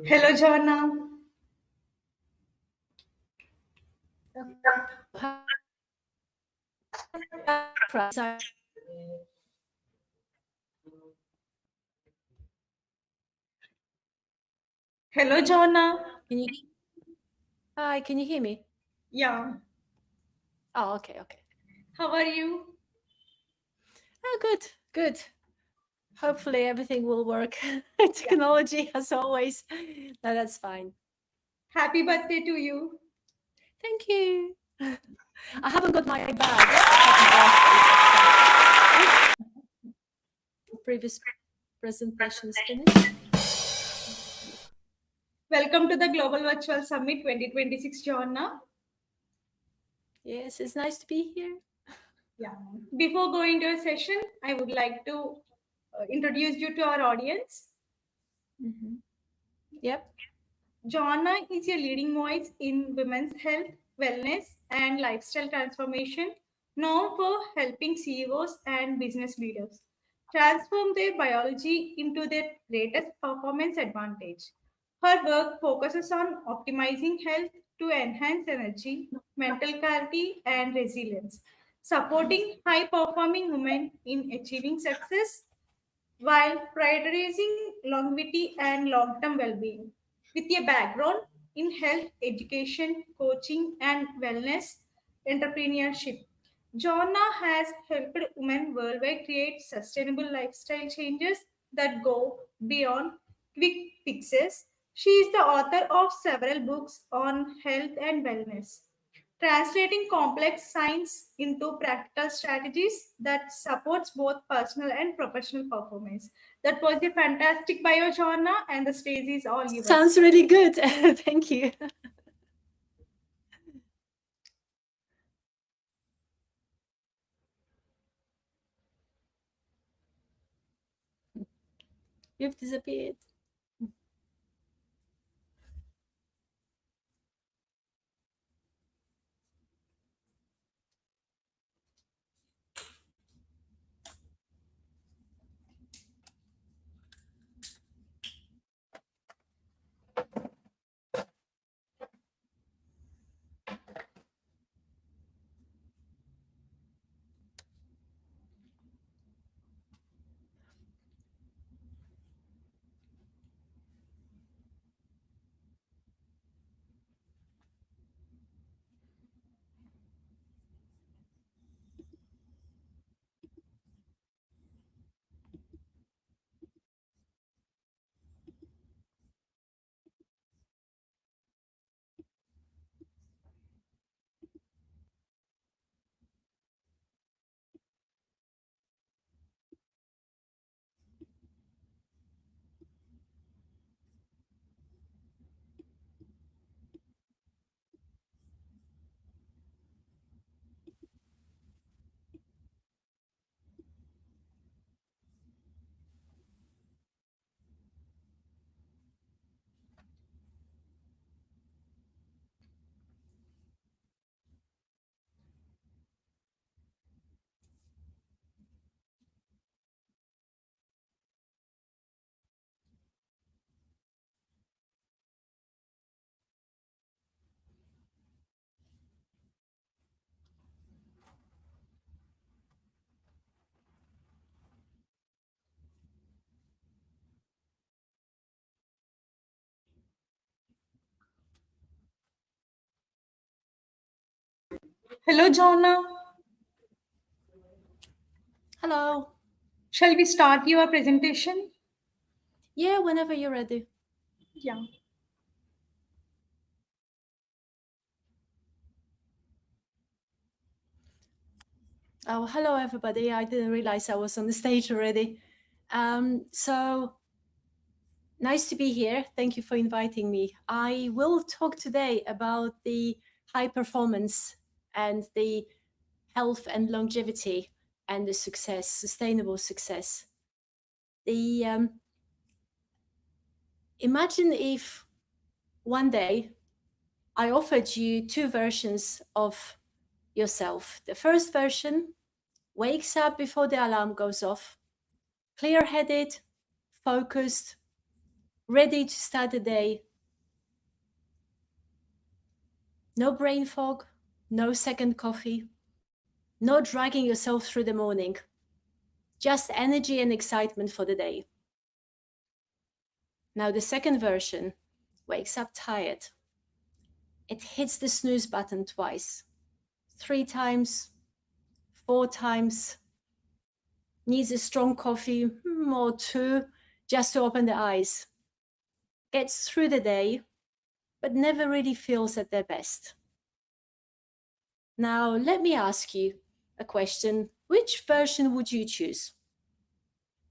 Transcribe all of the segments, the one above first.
Hello, Joanna. Hello, Joanna. Can you? Hi, can you hear me? Yeah. Oh, okay. How are you? Oh, good. Hopefully everything will work. Yeah. Technology, as always. No, that's fine. Happy birthday to you. Thank you. I haven't got my bags. Happy birthday. Previous presentations finished. Welcome to the Global Virtual Summit 2026, Joanna. Yes, it's nice to be here. Yeah. Before going to a session, I would like to introduce you to our audience. Yep. Joanna is a leading voice in women's health, wellness, and lifestyle transformation, known for helping CEOs and business leaders transform their biology into their greatest performance advantage. Her work focuses on optimizing health to enhance energy, mental clarity, and resilience, supporting high performing women in achieving success while prioritizing longevity and long term well being. With a background in health, education, coaching, and wellness entrepreneurship, Jonna has helped women worldwide create sustainable lifestyle changes that go beyond quick fixes. She is the author of several books on health and wellness, translating complex science into practical strategies that supports both personal and professional performance. That was a fantastic bio, Joanna, and the stage is all yours. Sounds really good. Thank you. You've disappeared. Hello, Joanna. Hello. Shall we start your presentation? Yeah, whenever you're ready. Yeah. Oh, hello everybody. I didn't realize I was on the stage already. So nice to be here. Thank you for inviting me. I will talk today about the high performance and the health and longevity and the success, sustainable success. The imagine if one day I offered you two versions of yourself. The first version wakes up before the alarm goes off, clear-headed, focused, ready to start the day. No brain fog, no second coffee, no dragging yourself through the morning. Just energy and excitement for the day. Now the second version wakes up tired. It hits the snooze button twice, 3 times, 4 times, needs a strong coffee or 2 just to open the eyes. Gets through the day, but never really feels at their best. Now, let me ask you a question. Which version would you choose?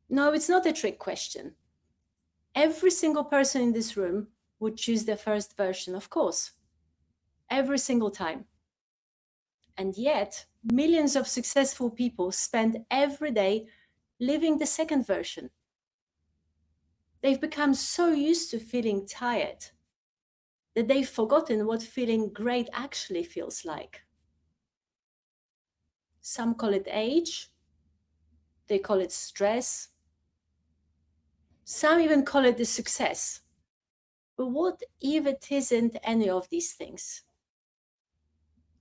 No, it's not a trick question. Every single person in this room would choose the first version, of course. Every single time. And yet, millions of successful people spend every day living the second version. They've become so used to feeling tired that they've forgotten what feeling great actually feels like. Some call it age, they call it stress, some even call it the success. But what if it isn't any of these things?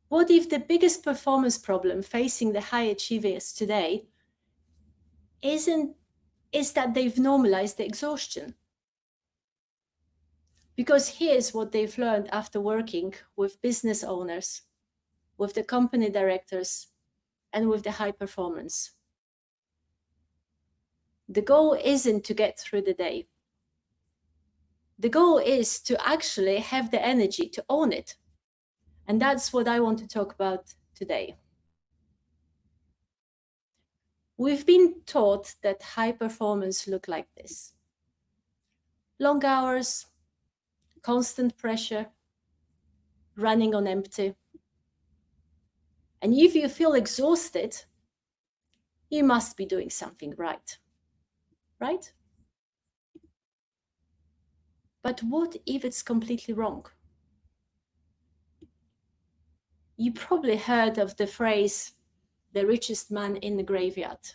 What if the biggest performance problem facing the high achievers today is that they've normalized the exhaustion? Because here's what they've learned after working with business owners, with the company directors, and with the high performance. The goal isn't to get through the day. The goal is to actually have the energy to own it. And that's what I want to talk about today. We've been taught that high performance look like this. Long hours, constant pressure, running on empty. And if you feel exhausted, you must be doing something right. Right? But what if it's completely wrong? You probably heard of the phrase, the richest man in the graveyard.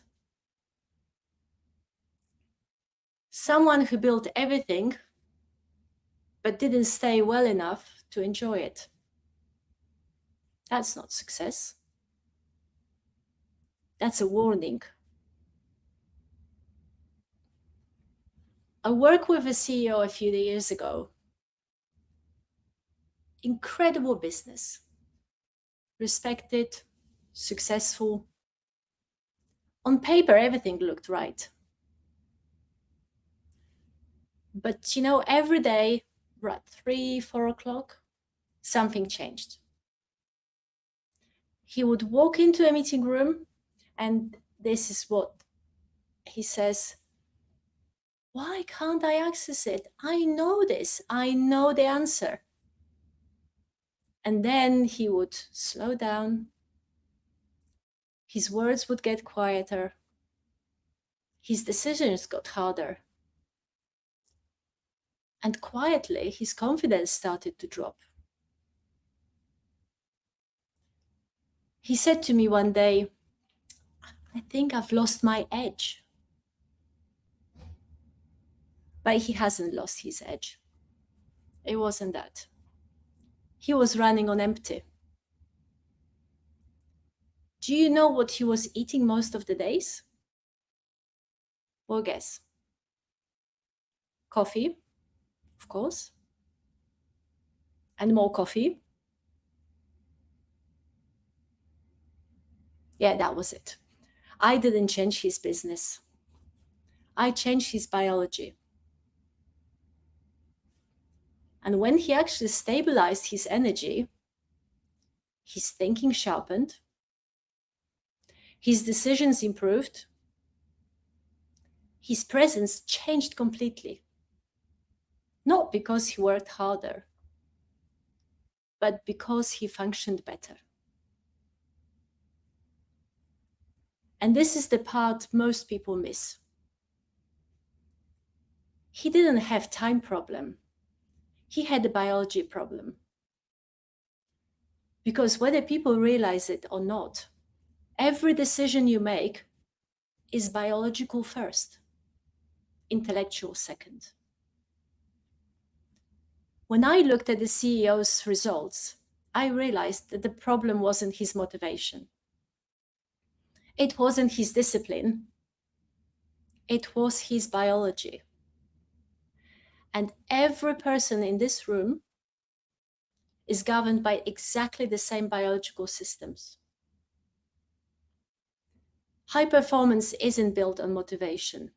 Someone who built everything, but didn't stay well enough to enjoy it. That's not success. That's a warning. I worked with a CEO a few years ago. Incredible business. Respected, successful. On paper, everything looked right. But every day, at 3, 4 o'clock, something changed. He would walk into a meeting room, and this is what he says: why can't I access it? I know this. I know the answer. And then he would slow down. His words would get quieter. His decisions got harder. And quietly, his confidence started to drop. He said to me one day, I think I've lost my edge. But he hasn't lost his edge. It wasn't that. He was running on empty. Do you know what he was eating most of the days? Well, guess. Coffee, of course. And more coffee. Yeah, that was it. I didn't change his business. I changed his biology. And when he actually stabilized his energy, his thinking sharpened, his decisions improved, his presence changed completely. Not because he worked harder, but because he functioned better. And this is the part most people miss. He didn't have time problem. He had a biology problem. Because whether people realize it or not, every decision you make is biological first, intellectual second. When I looked at the CEO's results, I realized that the problem wasn't his motivation. It wasn't his discipline. It was his biology. And every person in this room is governed by exactly the same biological systems. High performance isn't built on motivation.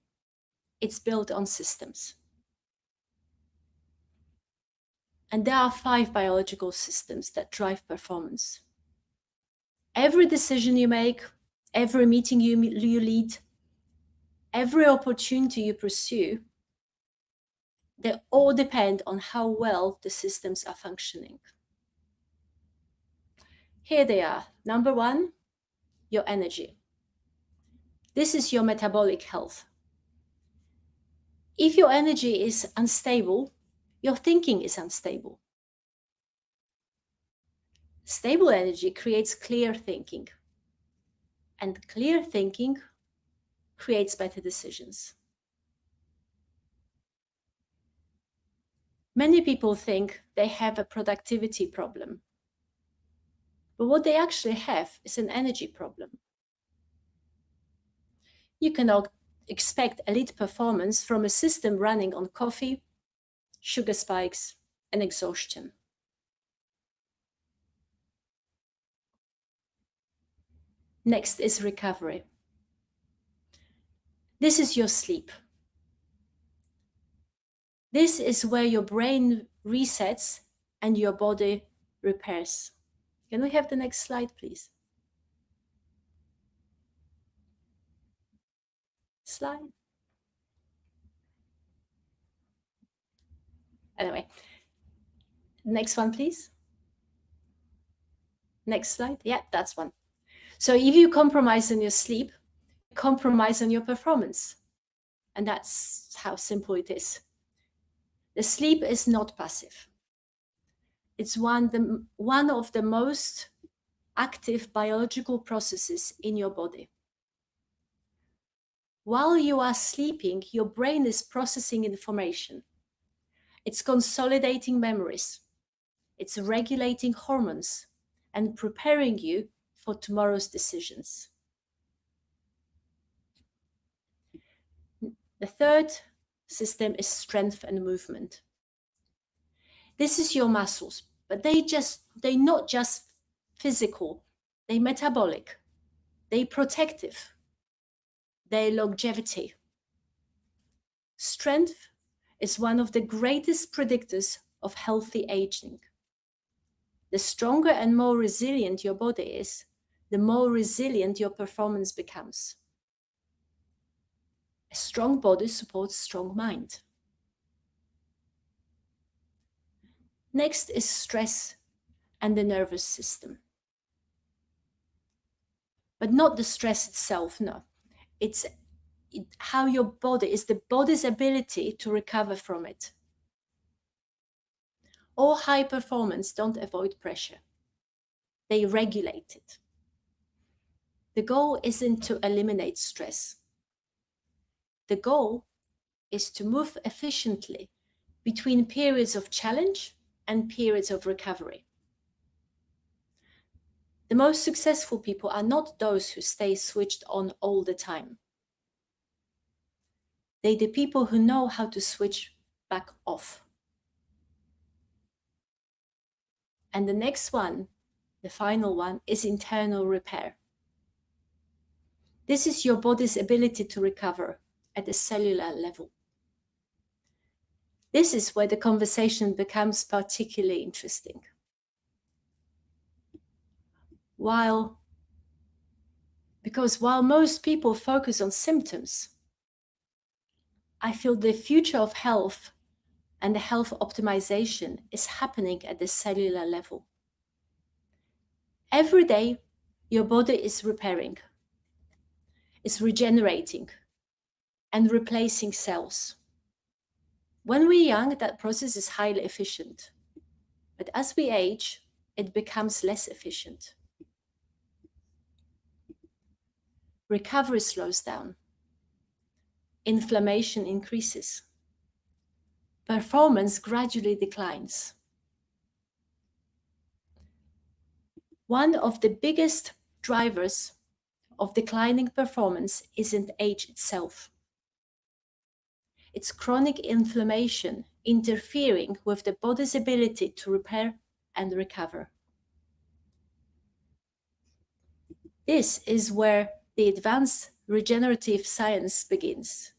It's built on systems. And there are 5 biological systems that drive performance. Every decision you make, every meeting you lead, every opportunity you pursue, they all depend on how well the systems are functioning. Here they are. Number 1, your energy. This is your metabolic health. If your energy is unstable, your thinking is unstable. Stable energy creates clear thinking, and clear thinking creates better decisions. Many people think they have a productivity problem, but what they actually have is an energy problem. You cannot expect elite performance from a system running on coffee, sugar spikes, and exhaustion. Next is recovery. This is your sleep. This is where your brain resets and your body repairs. Can we have the next slide, please? Slide. Anyway, next one, please. Next slide. Yeah, that's one. So if you compromise on your sleep, you compromise on your performance. And that's how simple it is. The sleep is not passive. It's one of the most active biological processes in your body. While you are sleeping, your brain is processing information. It's consolidating memories. It's regulating hormones and preparing you for tomorrow's decisions. The third system is strength and movement. This is your muscles, but they're not just physical, they're metabolic, they're protective, they're longevity. Strength is one of the greatest predictors of healthy aging. The stronger and more resilient your body is, the more resilient your performance becomes. A strong body supports a strong mind. Next is stress and the nervous system. But not the stress itself, no. It's how your body is, the body's ability to recover from it. All high performance don't avoid pressure. They regulate it. The goal isn't to eliminate stress. The goal is to move efficiently between periods of challenge and periods of recovery. The most successful people are not those who stay switched on all the time. They're the people who know how to switch back off. And the next one, the final one, is internal repair. This is your body's ability to recover at a cellular level. This is where the conversation becomes particularly interesting. Because while most people focus on symptoms, I feel the future of health and the health optimization is happening at the cellular level. Every day, your body is repairing, is regenerating, and replacing cells. When we're young, that process is highly efficient. But as we age, it becomes less efficient. Recovery slows down. Inflammation increases. performance gradually declines. One of the biggest drivers of declining performance isn't age itself. It's chronic inflammation interfering with the body's ability to repair and recover. This is where the advanced regenerative science begins.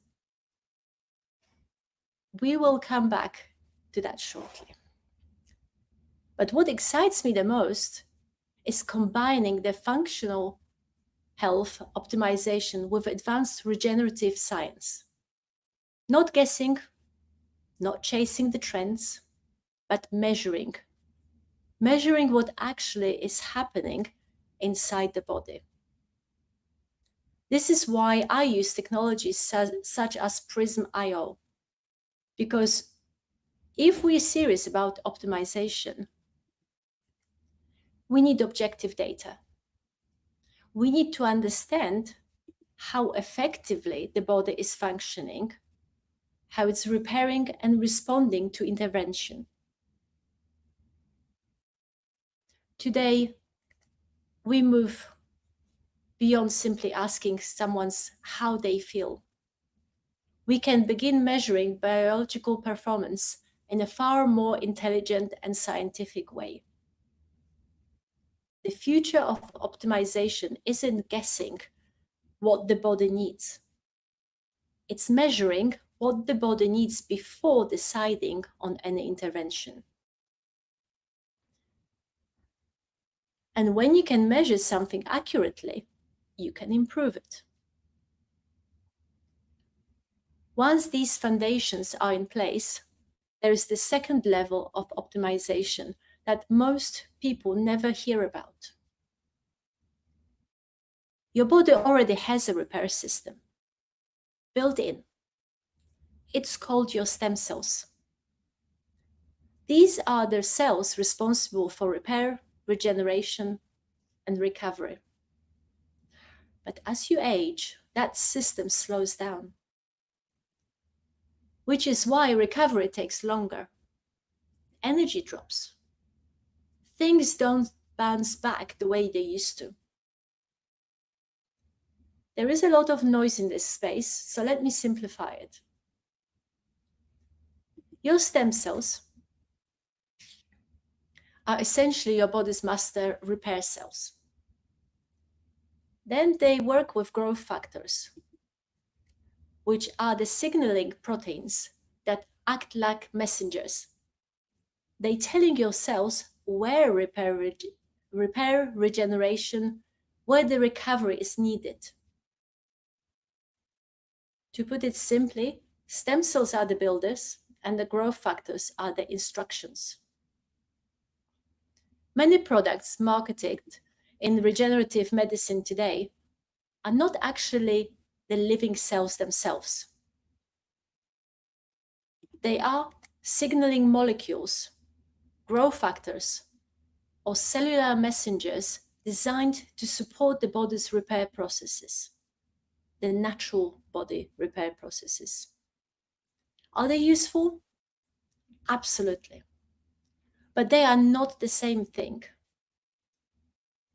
We will come back to that shortly. But what excites me the most is combining the functional health optimization with advanced regenerative science. Not guessing, not chasing the trends, but measuring. Measuring what actually is happening inside the body. This is why I use technologies such as Prism.io, because if we're serious about optimization, we need objective data. We need to understand how effectively the body is functioning, how it's repairing and responding to intervention. Today, we move beyond simply asking someone how they feel. We can begin measuring biological performance in a far more intelligent and scientific way. The future of optimization isn't guessing what the body needs. It's measuring what the body needs before deciding on any intervention. And when you can measure something accurately, you can improve it. Once these foundations are in place, there is the second level of optimization that most people never hear about. Your body already has a repair system built in. It's called your stem cells. These are the cells responsible for repair, regeneration, and recovery. But as you age, that system slows down, which is why recovery takes longer. Energy drops. Things don't bounce back the way they used to. There is a lot of noise in this space, so let me simplify it. Your stem cells are essentially your body's master repair cells. Then they work with growth factors, which are the signaling proteins that act like messengers. They telling your cells where repair, regeneration, where the recovery is needed. To put it simply, stem cells are the builders and the growth factors are the instructions. Many products marketed in regenerative medicine today are not actually the living cells themselves. They are signaling molecules, growth factors, or cellular messengers designed to support the body's repair processes, the natural body repair processes. Are they useful? Absolutely. But they are not the same thing.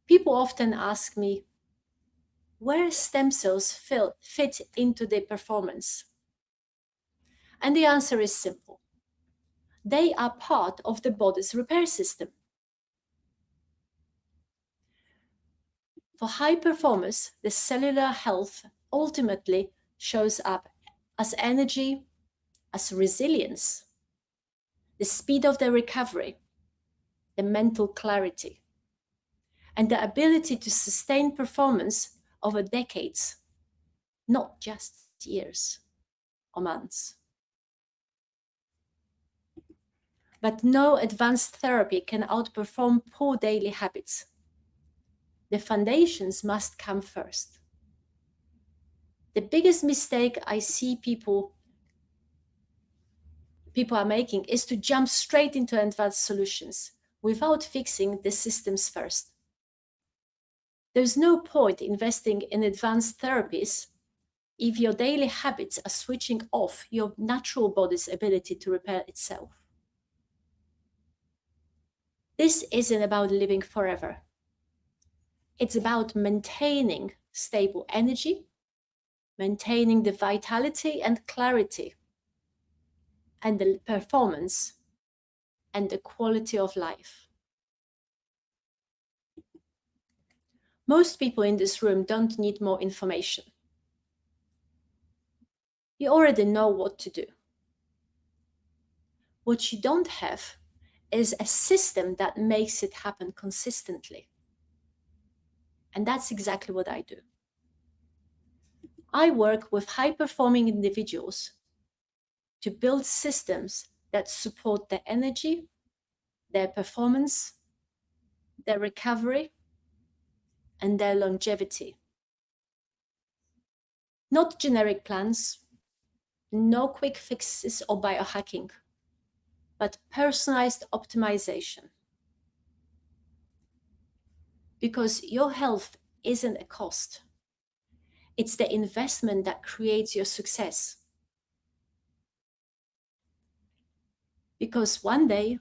People often ask me, where stem cells fit into the performance? And the answer is simple. They are part of the body's repair system. For high performers, the cellular health ultimately shows up as energy, as resilience, the speed of their recovery, the mental clarity, and the ability to sustain performance over decades, not just years or months. But no advanced therapy can outperform poor daily habits. The foundations must come first. The biggest mistake I see people are making is to jump straight into advanced solutions without fixing the systems first. There's no point investing in advanced therapies if your daily habits are switching off your natural body's ability to repair itself. This isn't about living forever. It's about maintaining stable energy, maintaining the vitality and clarity, and the performance and the quality of life. Most people in this room don't need more information. You already know what to do. What you don't have is a system that makes it happen consistently. And that's exactly what I do. I work with high-performing individuals to build systems that support their energy, their performance, their recovery, and their longevity. Not generic plans, no quick fixes or biohacking, but personalized optimization. Because your health isn't a cost. It's the investment that creates your success. Because one day,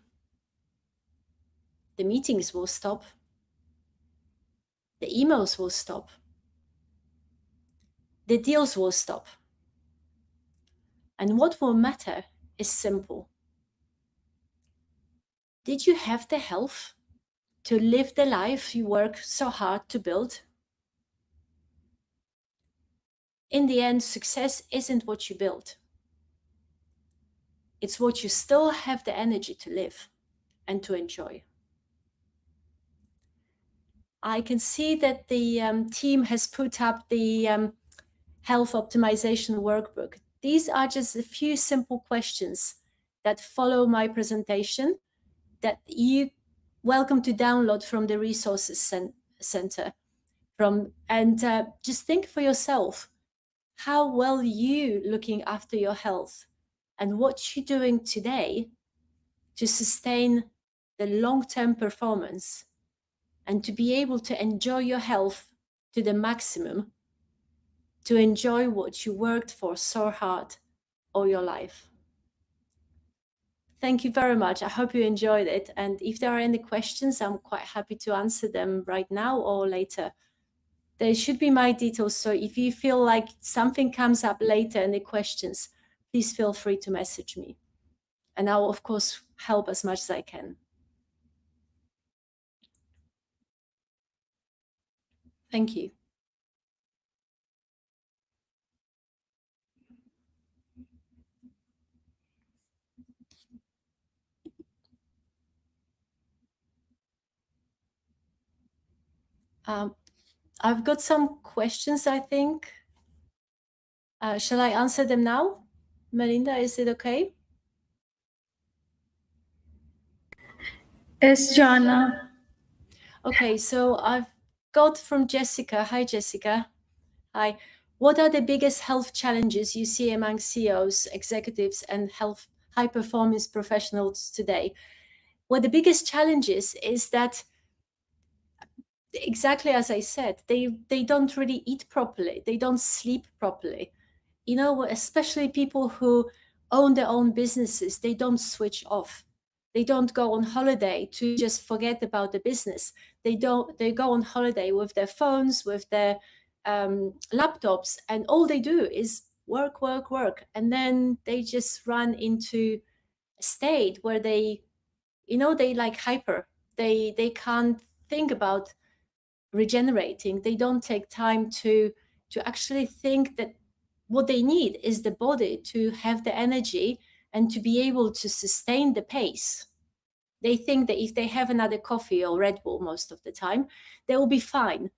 the meetings will stop, the emails will stop, the deals will stop. And what will matter is simple. Did you have the health to live the life you work so hard to build? In the end, success isn't what you build. It's what you still have the energy to live and to enjoy. I can see that the team has put up the health optimization workbook. These are just a few simple questions that follow my presentation that you welcome to download from the resources center. Just think for yourself, how well you looking after your health and what you're doing today to sustain the long-term performance and to be able to enjoy your health to the maximum, to enjoy what you worked for so hard all your life. Thank you very much. I hope you enjoyed it. And if there are any questions, I'm quite happy to answer them right now or later. There should be my details. So if you feel like something comes up later, any questions, please feel free to message me. And I'll, of course, help as much as I can. Thank you. I've got some questions, I think. Shall I answer them now? Melinda, is it okay? Yes, Jana. Okay, so I've got from Jessica. Hi, Jessica. Hi. What are the biggest health challenges you see among CEOs, executives, and high-performance professionals today? Well, the biggest challenges is that, exactly as I said, they don't really eat properly. They don't sleep properly. You know, especially people who own their own businesses, they don't switch off. They don't go on holiday to just forget about the business. They go on holiday with their phones, with their laptops, and all they do is work, work, work. And then they just run into a state where they like hyper. They can't think about regenerating. They don't take time to actually think that what they need is the body to have the energy and to be able to sustain the pace. They think that if they have another coffee or Red Bull most of the time, they will be fine.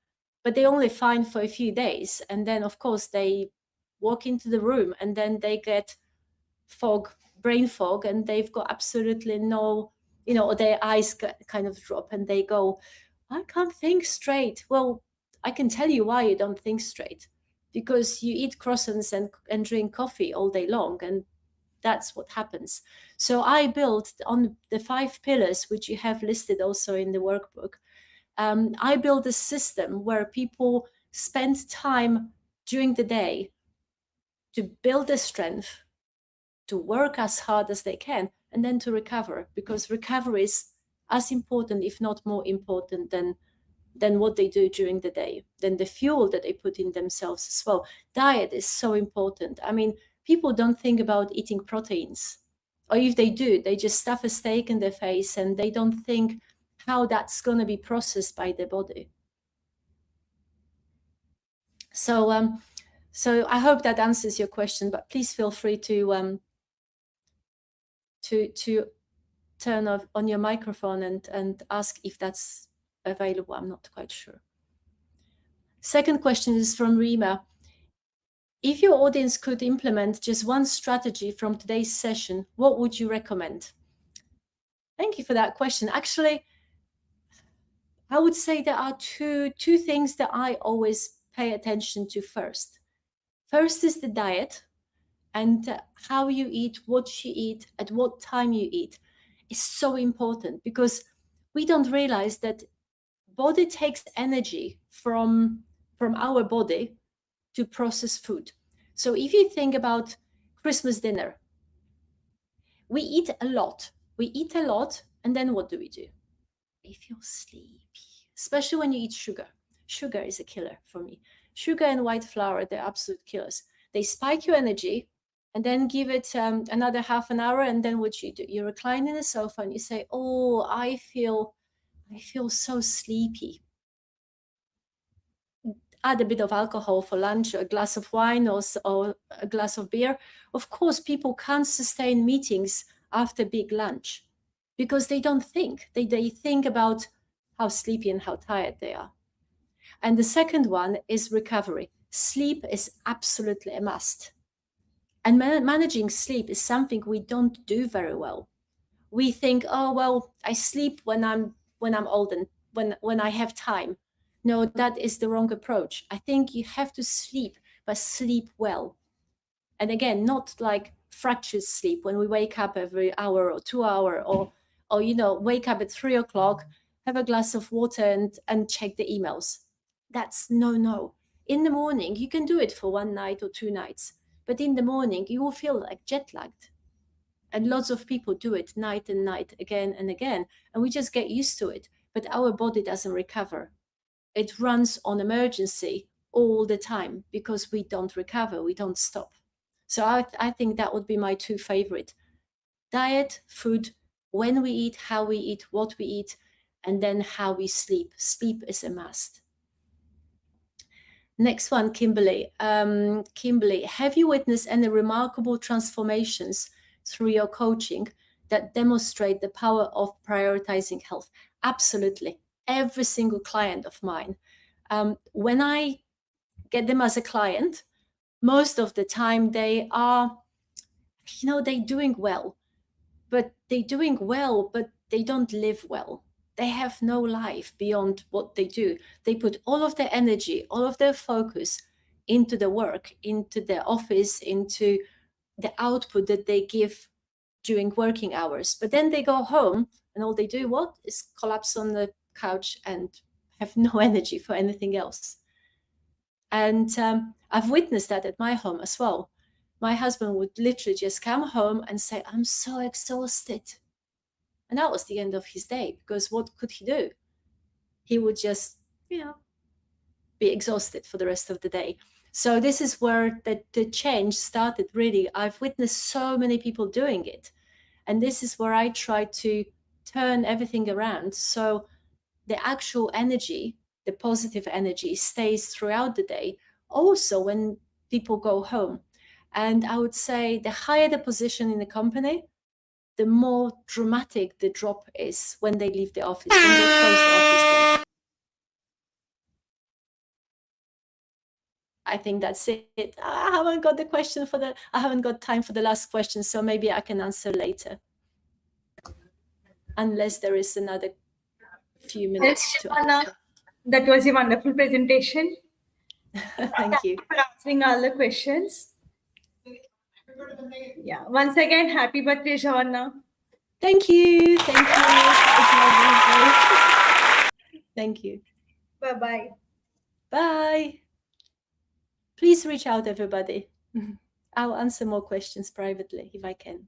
But they only fine for a few days. And then, of course, they walk into the room and then they get brain fog, and they've got absolutely no, or their eyes kind of drop and they go, I can't think straight. Well, I can tell you why you don't think straight. Because you eat croissants and drink coffee all day long, and that's what happens. So I built on the 5 pillars, which you have listed also in the workbook. I built a system where people spend time during the day to build the strength, to work as hard as they can, and then to recover, because recovery is as important, if not more important, than what they do during the day, than the fuel that they put in themselves as well. Diet is so important. I mean, people don't think about eating proteins, or if they do, they just stuff a steak in their face and they don't think how that's going to be processed by their body. So so I hope that answers your question, but please feel free to turn on your microphone and ask if that's available. I'm not quite sure. Second question is from Rima. If your audience could implement just one strategy from today's session, what would you recommend? Thank you for that question. Actually, I would say there are two things that I always pay attention to first. First is the diet, and how you eat, what you eat, at what time you eat is so important, because we don't realize that body takes energy from our body to process food. So if you think about Christmas dinner, we eat a lot. And then what do? We feel sleepy, especially when you eat sugar. Sugar is a killer for me. Sugar and white flour, they're absolute killers. They spike your energy and then give it another half an hour, and then what you do? You recline in the sofa and you say, oh, I feel so sleepy. Add a bit of alcohol for lunch, or a glass of wine, or a glass of beer. Of course, people can't sustain meetings after big lunch because they don't think. They think about how sleepy and how tired they are. And the second one is recovery. Sleep is absolutely a must. And managing sleep is something we don't do very well. We think, oh, well, I sleep when I'm old and when I have time. No, that is the wrong approach. I think you have to sleep, but sleep well. And again, not like fractured sleep when we wake up every hour or 2 hours, or wake up at 3 o'clock, have a glass of water and check the emails. That's no. In the morning, you can do it for 1 night or 2 nights, but in the morning, you will feel like jet lagged. And lots of people do it night and night, again and again, and we just get used to it. But our body doesn't recover. It runs on emergency all the time because we don't recover, we don't stop. So I think that would be my two favorite. Diet, food, when we eat, how we eat, what we eat, and then how we sleep. Sleep is a must. Next one, Kimberly. Kimberly, have you witnessed any remarkable transformations through your coaching that demonstrate the power of prioritizing health? Absolutely. Every single client of mine. When I get them as a client, most of the time they are, they're doing well, but they don't live well. They have no life beyond what they do. They put all of their energy, all of their focus into the work, into the office, into the output that they give during working hours. But then they go home and all they do is collapse on the couch and have no energy for anything else. And I've witnessed that at my home as well. My husband would literally just come home and say, I'm so exhausted. And that was the end of his day, because what could he do? He would just, be exhausted for the rest of the day. So this is where the change started, really. I've witnessed so many people doing it. And this is where I try to turn everything around. So the actual energy, the positive energy, stays throughout the day, also when people go home. And I would say the higher the position in the company, the more dramatic the drop is when they leave the office, when they close the office door. I think that's it. I haven't got time for the last question, so maybe I can answer later. Unless there is another few minutes to answer. That was a wonderful presentation. Thank you for answering all the questions. Yeah, once again, happy birthday, Shawana. Thank you. Thank you. Bye-bye. Bye. Please reach out, everybody. I'll answer more questions privately if I can.